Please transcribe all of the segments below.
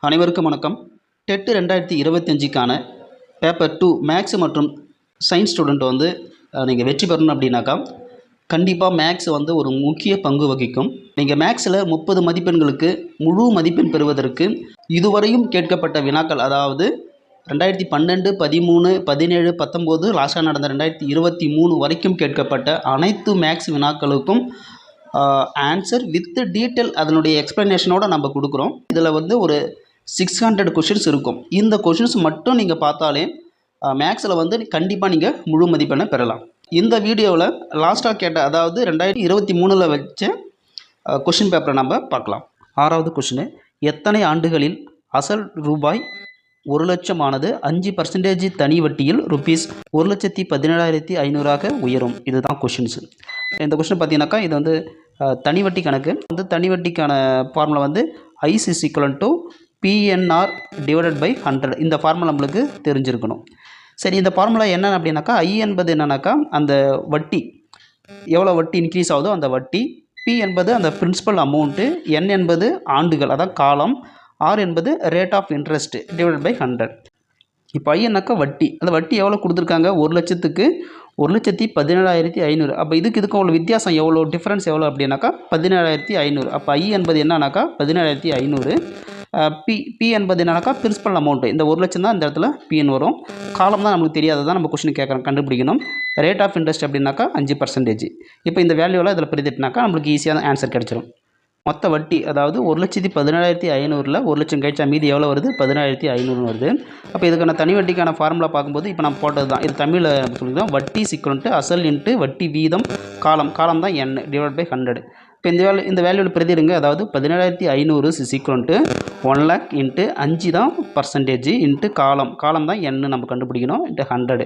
அனைவருக்கும் வணக்கம். Dead 2025க்கான paper 2 maths மற்றும் சயின்ஸ் ஸ்டூடெண்ட் வந்து நீங்கள் வெற்றி பெறணும் அப்படின்னாக்கா கண்டிப்பாக மேக்ஸ் வந்து ஒரு முக்கிய பங்கு வகிக்கும். நீங்கள் மேக்ஸில் 30 மதிப்பெண்களுக்கு முழு மதிப்பெண் பெறுவதற்கு இதுவரையும் கேட்கப்பட்ட வினாக்கள், அதாவது 2012, 13, 17, 19 லாஸ்ட்டாக நடந்த 2023 வரைக்கும் கேட்கப்பட்ட அனைத்து மேக்ஸ் வினாக்களுக்கும் ஆன்சர் வித் டீட்டெயில் அதனுடைய எக்ஸ்ப்ளனேஷனோடு நம்ம கொடுக்குறோம். இதில் வந்து ஒரு 600 கொஷின்ஸ் இருக்கும். இந்த கொஷின்ஸ் மட்டும் நீங்கள் பார்த்தாலே மேக்ஸில் வந்து கண்டிப்பாக நீங்கள் முழு மதிப்பெண்ணை பெறலாம். இந்த வீடியோவில் லாஸ்ட்டாக கேட்ட, அதாவது 2023 வச்ச கொஷின் பேப்பரை நம்ம பார்க்கலாம். 6வது கொஷினு, எத்தனை ஆண்டுகளில் அசல் ரூபாய் 1,00,000 ஆனது 5% தனி வட்டியில் ரூபீஸ் 1,17,500 உயரும்? இதுதான் கொஷின்ஸு. இந்த கொஷின் பார்த்தீங்கன்னாக்கா இது வந்து தனி வட்டி கணக்கு. வந்து தனி வட்டிக்கான ஃபார்முலா வந்து IS = PNR / 100. இந்த ஃபார்முலா நம்மளுக்கு தெரிஞ்சிருக்கணும். சரி, இந்த ஃபார்முலா என்ன அப்படின்னாக்கா, I என்பது என்னன்னாக்கா அந்த வட்டி, எவ்வளோ வட்டி இன்க்ரீஸ் ஆகுதோ அந்த வட்டி, P என்பது அந்த பிரின்சிபல் அமௌண்ட்டு, N என்பது ஆண்டுகள், அதான் காலம், R என்பது ரேட் ஆஃப் இன்ட்ரெஸ்ட் / 100. இப்போ I என்னக்கா வட்டி, அந்த வட்டி எவ்வளோ கொடுத்துருக்காங்க, 1,00,000க்கு 1,17,500. அப்போ இதுக்கும் உள்ள வித்தியாசம் எவ்வளோ, டிஃப்ரென்ஸ் எவ்வளோ அப்படின்னாக்கா 17,500. அப்போ I என்பது என்னன்னாக்கா 17,500. P என்பது என்னன்னாக்கா பிரின்சிபல் அமௌண்ட்டு, இந்த 1,00,000 தான் இந்த இடத்துல Pன்னு வரும். காலம் தான் நம்மளுக்கு தெரியாது, தான் நம்ம கொஸ்டின் கேட்குறோம், கண்டுபிடிக்கணும். ரேட் ஆஃப் இன்ட்ரெஸ்ட் அப்படின்னாக்கா 5%. இப்போ இந்த வேல்யூவில் இதில் பிரித்துட்டுனாக்கா நம்மளுக்கு ஈஸியான ஆன்சர் கிடச்சிரும். மொத்த வட்டி, அதாவது 1,17,500ல் 1,00,000 கழிச்சா மீதி எவ்வளோ வருது, 17,500 வருது. அப்போ இதுக்கான தனி வட்டிக்கான ஃபார்முலா பார்க்கும்போது இப்போ நம்ம போட்டது தான், இது தமிழில் சொல்லியிருக்கோம். வட்டி = அசல் இன்ட்டு வட்டி வீதம் காலம், காலம் தான் N / 100. இப்போ இந்த வேல்யூவில் பிரதிடுங்க, அதாவது 17,500 = 1,00,000 இன்ட்டு 5 தான் % இன்ட்டு காலம், காலம் தான் N நம்ம கண்டுபிடிக்கணும், இன்ட்டு 100.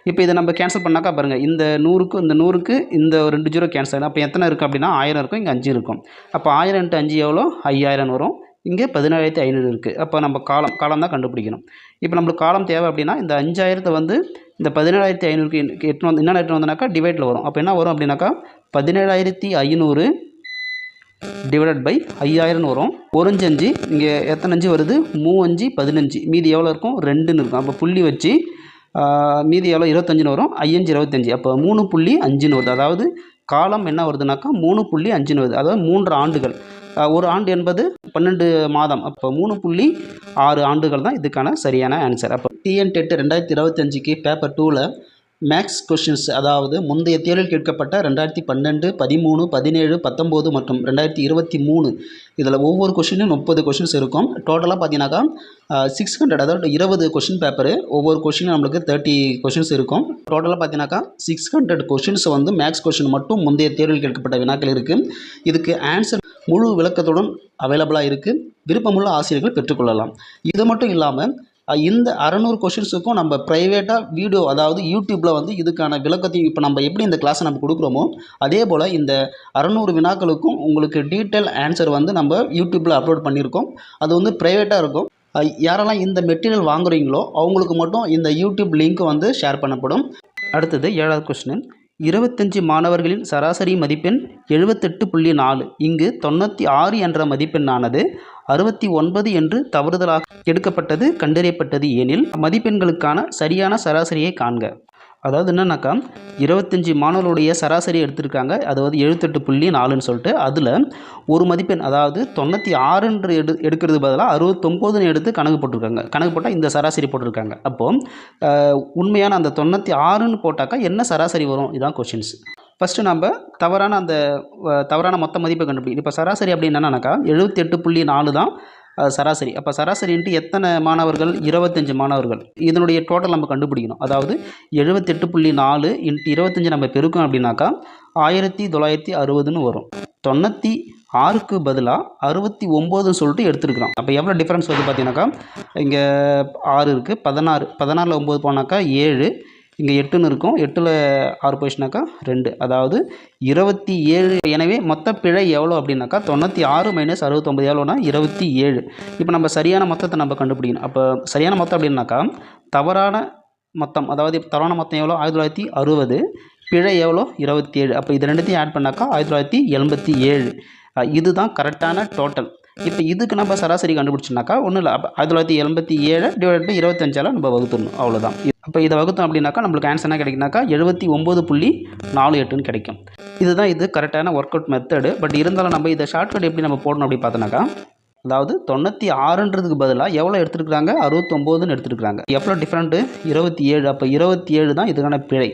இப்போ இதை நம்ம கேன்சல் பண்ணாக்கா பாருங்கள், இந்த 100க்கு இந்த 2 0 கேன்சல் ஆகும். அப்போ எத்தனை இருக்குது அப்படின்னா 1000 இருக்கும், இங்கே 5 இருக்கும். அப்போ 1000 × 5 எவ்வளோ, 5000 வரும். இங்கே 17,500 இருக்குது. அப்போ நம்ம காலம் தான் கண்டுபிடிக்கணும். இப்போ நம்மளுக்கு காலம் தேவை அப்படின்னா இந்த 5000 வந்து இந்த 17,500க்கு என்னென்ன எட்டு வந்தோம்னாக்கா டிவைட்டில் வரும். அப்போ என்ன வரும் அப்படின்னாக்கா 17,500 / 5000 வரும். 1 5, இங்கே எத்தனை 5 வருது, 3 5 15, மீதி எவ்வளோ இருக்கும், 2ன்னு இருக்கும். அப்போ புள்ளி வச்சு மீதி எவ்வளோ, 25ன்னு வரும். 5 25, அப்போ 3.5ன்னு வருது. அதாவது காலம் என்ன வருதுனாக்கா 3.5ன்னு வருது. அதாவது 3 ஆண்டுகள். ஒரு ஆண்டு என்பது 12 மாதம். அப்போ 3.6 ஆண்டுகள் தான் இதுக்கான சரியான ஆன்சர். அப்போ TN டெட் 2025க்கு பேப்பர் 2ல் மேக்ஸ் கொஷின்ஸ், அதாவது முந்தைய தேர்வில் கேட்கப்பட்ட 2012, 13, 17, 19 மற்றும் 2023 இதில் ஒவ்வொரு கொஷினும் 30 கொஷின்ஸ் இருக்கும். டோட்டலாக பார்த்தீங்கன்னாக்கா 600, அதாவது 20 கொஷின் பேப்பரு. ஒவ்வொரு கொஷினும் நம்மளுக்கு 30 கொஷின்ஸ் இருக்கும். டோட்டலாக பார்த்தீங்கன்னாக்கா 600 கொஷின்ஸ் வந்து மேக்ஸ் கொஷின் மட்டும் முந்தைய தேர்வில் கேட்கப்பட்ட வினாக்கள் இருக்குது. இதுக்கு ஆன்சர் முழு விளக்கத்துடன் அவைலபிளாக இருக்குது. விருப்பமுள்ள ஆசிரியர்கள் பெற்றுக்கொள்ளலாம். இது மட்டும் இல்லாமல் இந்த 600 கொஷின்ஸுக்கும் நம்ம ப்ரைவேட்டாக வீடியோ, அதாவது யூடியூப்பில் வந்து இதுக்கான விளக்கத்தையும், இப்போ நம்ம எப்படி இந்த கிளாஸை நம்ம கொடுக்குறோமோ அதே போல் இந்த 600 வினாக்களுக்கும் உங்களுக்கு டீட்டெயில் ஆன்சர் வந்து நம்ம யூடியூப்பில் அப்லோட் பண்ணியிருக்கோம். அது வந்து ப்ரைவேட்டாக இருக்கும். யாரெல்லாம் இந்த மெட்டீரியல் வாங்குறீங்களோ அவங்களுக்கு மட்டும் இந்த யூடியூப் லிங்க் வந்து ஷேர் பண்ணப்படும். அடுத்தது 7வது கொஸ்டின், 25 மாணவர்களின் சராசரி மதிப்பெண் 78.4. இங்கு 96 என்ற மதிப்பெண்ணானது 69 என்று தவறுதலாக எடுக்கப்பட்டது கண்டறியப்பட்டது எனில் மதிப்பெண்களுக்கான சரியான சராசரியை காண்க. அதாவது என்னன்னாக்கா 25 மாணவர்களுடைய சராசரி எடுத்திருக்காங்க, அதாவது 78.4ன்னு சொல்லிட்டு, அதில் ஒரு மதிப்பெண், அதாவது 96 எடுக்கிறது பதிலாக 69ன்னு எடுத்து கணக்கு போட்டிருக்காங்க. கணக்கு போட்டால் இந்த சராசரி போட்டிருக்காங்க. அப்போது உண்மையான அந்த 96ன்னு போட்டாக்கா என்ன சராசரி வரும், இதுதான் கொஷின்ஸ். ஃபஸ்ட்டு நம்ம தவறான மொத்த மதிப்பை கண்டுபிடிக்கும். இப்போ சராசரி அப்படின்னு என்னன்னாக்கா 78.4 தான் சராசரி. அப்போ சராசரின்ட்டு எத்தனை மாணவர்கள், 25 மாணவர்கள். இதனுடைய டோட்டல் நம்ம கண்டுபிடிக்கணும். அதாவது 78.4 × 25 நம்ம பெருக்கோம் அப்படின்னாக்கா 1960ன்னு வரும். 96க்கு பதிலாக 69ன்னு சொல்லிட்டு எடுத்துருக்குறோம். அப்போ எவ்வளோ டிஃப்ரென்ஸ் வருது பார்த்தீங்கன்னாக்கா, இங்கே 6 இருக்குது, 16ல் 9 போனாக்கா 7, இங்கே 8ன்னு இருக்கும், 8ல் 6 போயிடுச்சுனாக்கா 2, அதாவது 27. எனவே மொத்த பிழை எவ்வளோ அப்படின்னாக்கா 96 - 69 எவ்வளோனா 27. இப்போ நம்ம சரியான மொத்தத்தை நம்ம கண்டுபிடிக்கணும். அப்போ சரியான மொத்தம் அப்படின்னாக்கா தவறான மொத்தம், அதாவது தவறான மொத்தம் எவ்வளோ, 1960, பிழை எவ்வளோ, 27. அப்போ இது ரெண்டுத்தையும் ஆட் பண்ணாக்கா 1987. இதுதான் கரெக்டான டோட்டல். இப்போ இதுக்கு நம்ம சராசரி கண்டுபிடிச்சோம்னாக்கா ஒன்றும் இல்லை, 1987 டிவைட் பை 25ஆல் நம்ம வகுத்துடணும், அவ்வளோதான். அப்போ இதை வகுத்தோம் அப்படின்னாக்கா நம்மளுக்கு ஆன்சர் என்ன கிடைக்குனாக்கா 79.48ன்னு கிடைக்கும். இதுதான் இது கரெக்டான ஒர்க் அவுட் மெத்தடு. பட் இருந்தாலும் நம்ம இதை ஷார்ட்கட் எப்படி நம்ம போடணும் அப்படி பார்த்தோன்னாக்கா, அதாவது 96ன்றதுக்கு பதிலாக எவ்வளோ எடுத்துருக்குறாங்க, 69ன்னு எடுத்துருக்குறாங்க. எவ்வளோ டிஃப்ரெண்ட்டு, 27. அப்போ 27 தான் இதுக்கான பிழை.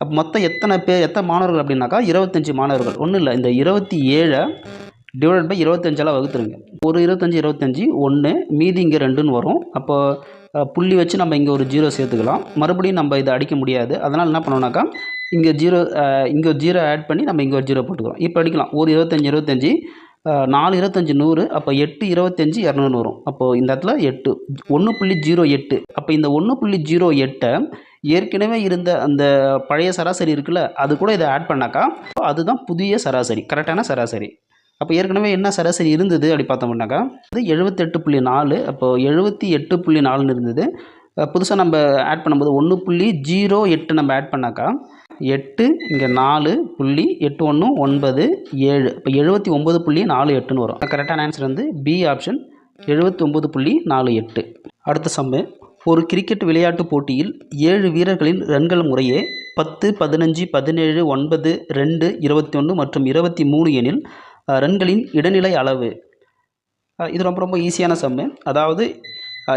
அப்போ மொத்தம் எத்தனை மாணவர்கள் அப்படின்னாக்கா 25 மாணவர்கள். ஒன்றும் இல்லை, இந்த 27 டிவைட் பை 25ஆல் வகுத்துருங்க. ஒரு 25 1, மீதி இங்கே 2ன்னு வரும். அப்போது புள்ளி வச்சு நம்ம இங்கே ஒரு 0 சேர்த்துக்கலாம். மறுபடியும் நம்ம இதை அடிக்க முடியாது. அதனால் என்ன பண்ணோம்னாக்கா இங்கே 0 இங்கே ஒரு 0 ஆட் பண்ணி நம்ம இங்கே ஒரு 0 போட்டுக்கிறோம். இப்போ அடிக்கலாம். ஒரு 25 4 25 100. அப்போ 8 25 200 வரும். அப்போது இந்த இடத்துல 8 1.08. அப்போ இந்த 1.08 ஏற்கனவே இருந்த அந்த பழைய சராசரி இருக்குல்ல, அது கூட இதை ஆட் பண்ணாக்கா அதுதான் புதிய சராசரி, கரெக்டான சராசரி. அப்போ ஏற்கனவே என்ன சராசரி இருந்தது அப்படி பார்த்தோம்னாக்கா அது 78.4. அப்போது 78.4ன்னு இருந்தது. புதுசாக நம்ம ஆட் பண்ணும்போது 1.08 நம்ம ஆட் பண்ணாக்கா 8 இங்கே 4.81 9 7. இப்போ 79.48ன்னு வரும். கரெக்டான ஆன்சர் வந்து பி ஆப்ஷன் 79.48. அடுத்த சம்மு, ஒரு கிரிக்கெட் விளையாட்டு போட்டியில் 7 வீரர்களின் ரன்கள் முறையே 10 15 17 9 2 21 மற்றும் 23 எனில் ரன்களின் இடைநிலை அளவு. இது ரொம்ப ஈஸியான சம்மு. அதாவது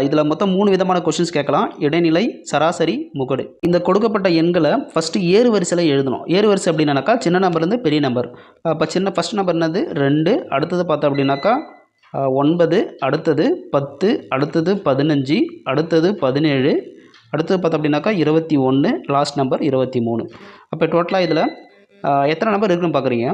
இதில் மொத்தம் 3 விதமான கொஷின்ஸ் கேட்கலாம். இடைநிலை, சராசரி, முகடு. இந்த கொடுக்கப்பட்ட எண்களை ஃபஸ்ட்டு ஏறு வரிசையில் எழுதணும். ஏறு வரிசை அப்படின்னாக்கா சின்ன நம்பர்லேருந்து பெரிய நம்பர். இப்போ ஃபஸ்ட் நம்பர் என்னது 2, அடுத்தது பார்த்தோம் அப்படின்னாக்கா 9, அடுத்தது 10, அடுத்தது 15, அடுத்தது 17, அடுத்தது பார்த்தோம் அப்படின்னாக்கா 21, லாஸ்ட் நம்பர் 23. அப்போ டோட்டலாக இதில் எத்தனை நம்பர் இருக்குன்னு பார்க்குறீங்க?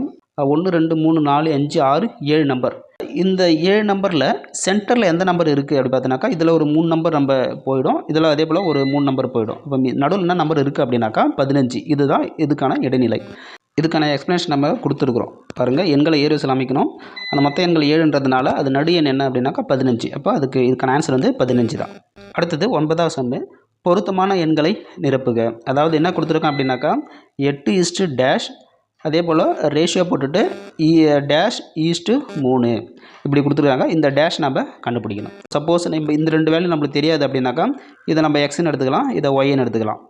1 2 3 4 5 6 7 நம்பர். இந்த 7 நம்பரில் சென்டரில் எந்த நம்பர் இருக்குது அப்படி பார்த்தீங்கன்னாக்கா இதில் ஒரு 3 நம்பர் நம்ம போயிடும், இதில் அதே போல் ஒரு 3 நம்பர் போயிடும். இப்போ நடுவில் என்ன நம்பர் இருக்குது அப்படின்னாக்கா 15. இதுதான் இதுக்கான இடைநிலை. இதுக்கான எக்ஸ்ப்ளனேஷன் நம்ம கொடுத்துருக்குறோம் பாருங்கள். எண்களை ஏறு வரிசையில் அமைக்கணும். அந்த மொத்த எண்கள் 7ன்றதுனால அது நடு எண் என்ன அப்படின்னாக்கா 15. அப்போ இதுக்கான ஆன்சர் வந்து 15 தான். அடுத்தது 9வது சம்மு, பொருத்தமான எண்களை நிரப்புக. அதாவது என்ன கொடுத்துருக்கோம் அப்படின்னாக்கா 8:- அதே போல் ரேஷியோ போட்டுட்டு டேஷ் ஈஸ்ட்டு 3 இப்படி கொடுத்துருக்காங்க. இந்த டேஷ் நம்ம கண்டுபிடிக்கணும். சப்போஸ் நம்ம இந்த 2 வேல்யூ நம்மளுக்கு தெரியாது அப்படின்னாக்கா இதை நம்ம எக்ஸ்ன்னு எடுத்துக்கலாம், இதை ஒய்ன்னு எடுத்துக்கலாம்.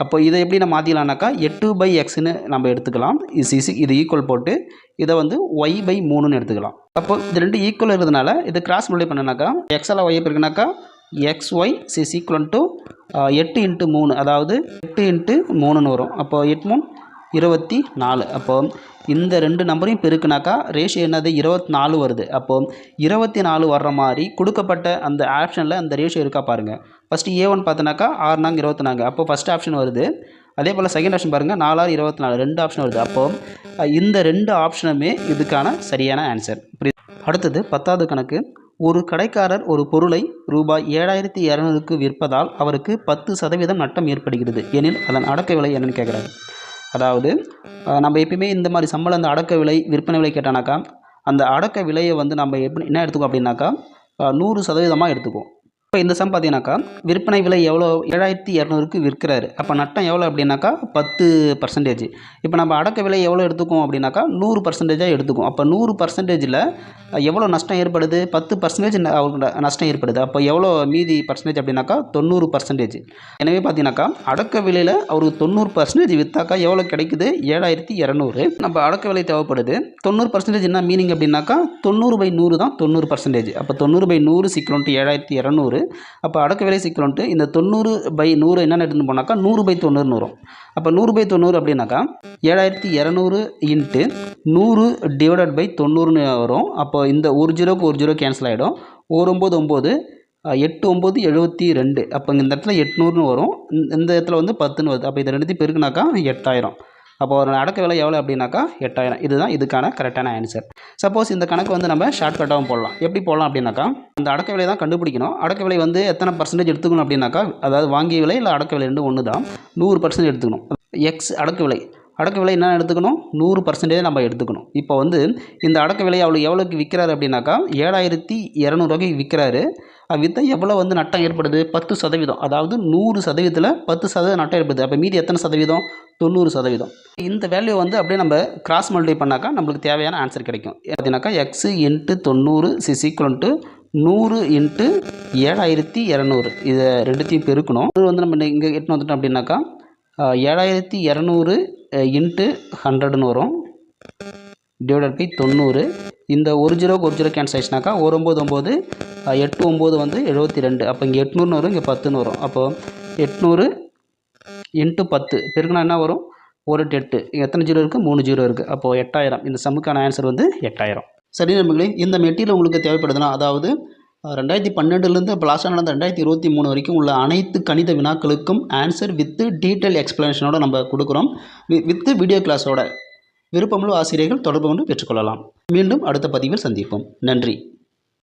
அப்போ இதை எப்படி நம்ம மாற்றிக்கலாம்னாக்கா 8/xன்னு நம்ம எடுத்துக்கலாம். இது ஈக்குவல் போட்டு இதை வந்து y/3ன்னு எடுத்துக்கலாம். அப்போ இது 2 ஈக்குவல் இருக்கிறதுனால இது கிராஸ் மல்டிப்ளை பண்ணனாக்கா எக்ஸால் ஒய் இருக்குனாக்கா xy இஸ் ஈக்குவல் டு 8 × 3, அதாவது 8 × 3ன்னு வரும். அப்போ 8 3 24. அப்போது இந்த 2 நம்பரையும் பெருக்குனாக்கா ரேஷியோ என்னது 24 வருது. அப்போது 24 வர்ற மாதிரி கொடுக்கப்பட்ட அந்த ஆப்ஷனில் அந்த ரேஷியோ இருக்கா பாருங்கள். First A1 பார்த்தோன்னாக்கா 6 4 24. அப்போது ஃபஸ்ட் ஆப்ஷன் வருது. அதே போல் செகண்ட் ஆப்ஷன் பாருங்கள் 4 6 24, 2 ஆப்ஷன் வருது. அப்போது இந்த 2 ஆப்ஷனுமே இதுக்கான சரியான ஆன்சர். அடுத்தது 10வது கணக்கு, ஒரு கடைக்காரர் ஒரு பொருளை ரூபாய் 7200க்கு விற்பதால் அவருக்கு 10% நட்டம் ஏற்படுகிறது எனில் அதன் அடக்க விலை என்னன்னு கேட்குறாரு. அதாவது நம்ம எப்பயுமே இந்த மாதிரி சம்பளம் அந்த அடக்க விலை விற்பனை விலை கேட்டானாக்கா அந்த அடக்க விலையை வந்து நம்ம என்ன எடுத்துக்கோம் அப்படின்னாக்கா 100% எடுத்துக்குவோம். இப்போ இந்த சம் பார்த்தீங்கன்னாக்கா விற்பனை விலை எவ்வளோ 7200க்கு விற்கிறாரு. அப்போ நட்டம் எவ்வளோ அப்படின்னாக்கா 10%. இப்போ நம்ம அடக்க விலை எவ்வளோ எடுத்துக்குவோம் அப்படின்னாக்கா 100% எடுத்துக்குவோம். அப்போ 100%ல் எவ்வளோ நஷ்டம் ஏற்படுது? 10% அவருக்கு நஷ்டம் ஏற்படுது. அப்போ எவ்வளோ மீதி பர்சன்டேஜ் அப்படின்னாக்கா 90%. எனவே பார்த்தீங்கன்னாக்கா அடக்க விலையில் அவருக்கு 90% விற்றாக்கா எவ்வளோ கிடைக்குது? 7200. நம்ம அடக்க விலை தேவைப்படுது. 90% என்ன மீனிங் அப்படின்னாக்கா 90/100 தான் 90%. அப்போ 90/100 = 7200. அப்போ அடக்க விலை சிக்கலன்ட்டு இந்த 90/100 என்னென்ன எடுத்துன்னு போனாக்கா 100/90ன்னு வரும். அப்போ 100/90 அப்படின்னாக்கா 7200 × 100 / 90ன்னு வரும். அப்போ இந்த ஒரு 0க்கு ஒரு 0 கேன்சல் ஆகிடும். 9 9 8 9 72. அப்போ இந்த இடத்துல 800ன்னு வரும். இந்த இடத்துல வந்து 10ன்னு வருது. அப்போ இதை ரெண்டுத்தையும் பெருக்குனாக்கா 8000. அப்போ ஒரு அடக்க விலை எவ்வளோ அப்படின்னாக்கா 8000. இதுதான் இதுக்கான கரெக்டான ஆன்சர். சப்போஸ் இந்த கணக்கு வந்து நம்ம ஷார்ட்கட்டாகவும் போடலாம். எப்படி போடலாம் அப்படின்னாக்கா அந்த அடக்க விலை தான் கண்டுபிடிக்கணும். அடக்க விலை வந்து எத்தனை % எடுத்துக்கணும் அப்படின்னாக்கா, அதாவது வாங்கிய விலை இல்லை அடக்க விலை ரெண்டு ஒன்று தான். 100% எடுத்துக்கணும். எக்ஸ் அடக்க விலை என்ன எடுத்துக்கணும்? 100% நம்ம எடுத்துக்கணும். இப்போ வந்து இந்த அடக்க விலை எவ்வளோக்கு விற்கிறாரு அப்படின்னாக்கா 7200 விற்கிறாரு. விற்றா எவ்வளோ வந்து நட்டம் ஏற்படுது 10%. அதாவது 100%த்தில் 10% நட்டம் ஏற்படுது. அப்போ மீதி எத்தனை சதவீதம்? 90%. இந்த வேல்யூ வந்து அப்படியே நம்ம கிராஸ் மல்டிப்ளை பண்ணாக்கா நம்மளுக்கு தேவையான ஆன்சர் கிடைக்கும். பார்த்தீங்கன்னாக்கா X into 90 is equal to 100 into 7200. இதை ரெண்டுத்தையும் பெருக்கணும். இது வந்து நம்ம இங்கே எட்டு வந்துட்டோம் அப்படின்னாக்கா 7200 இன்ட்டு 100ன்னு வரும், டிவைடட் பை 90. இந்த ஒரு ஜீரோக்கு ஒரு ஜீரோ கேன்சல் ஆயிடுச்சுனாக்கா 199 8 9 வந்து 72. அப்போ இங்கே 800ன்னு வரும், இங்கே 10ன்னு வரும். அப்போது 800 இன்ட்டு 10 பெருக்குனா என்ன வரும்? 1 8. இங்கே எத்தனை ஜீரோ இருக்குது? 3 ஜீரோ இருக்குது. அப்போது 8000. இந்த சம்முக்கான ஆன்சர் வந்து 8000. சரி நண்பர்களே, இந்த மெட்டீரியல் உங்களுக்கு தேவைப்படுதுன்னா, அதாவது 2012லேருந்து இப்போ லாஸ்ட்டாக நடந்த 2023 வரைக்கும் உள்ள அனைத்து கணித வினாக்களுக்கும் ஆன்சர் வித்து டீட்டெயில் எக்ஸ்ப்ளனேஷனோட நம்ம கொடுக்குறோம். வித்து வீடியோ கிளாஸோட. விருப்பமுள்ள ஆசிரியர்கள் தொடர்பு கொண்டு பெற்றுக்கொள்ளலாம். மீண்டும் அடுத்த பதிவில் சந்திப்போம். நன்றி.